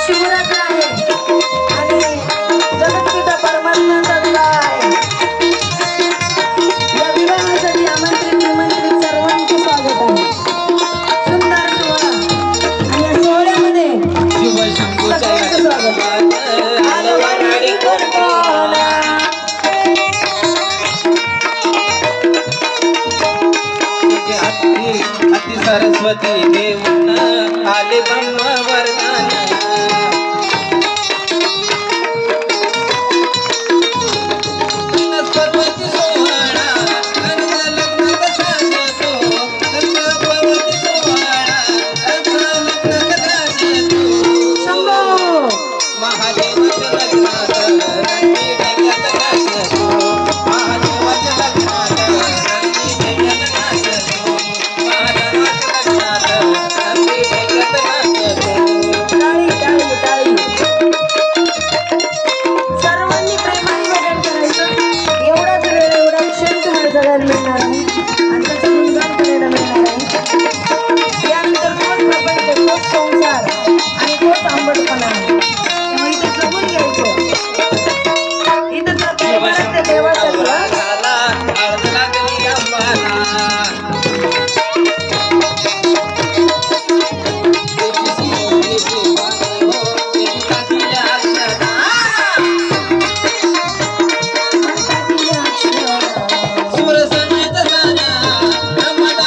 शिवरात्र आहे आणि जगतपिता परमात्म्याचा विवाह आहे। या विवाहासाठी आमंत्रित निमंत्रित सर्वांचे स्वागत आहे। सुंदर सोहळा आणि या सोहळ्यामध्ये सगळ्यांचं स्वागत। सरस्वती देऊन आले ब्रह्मवर्ती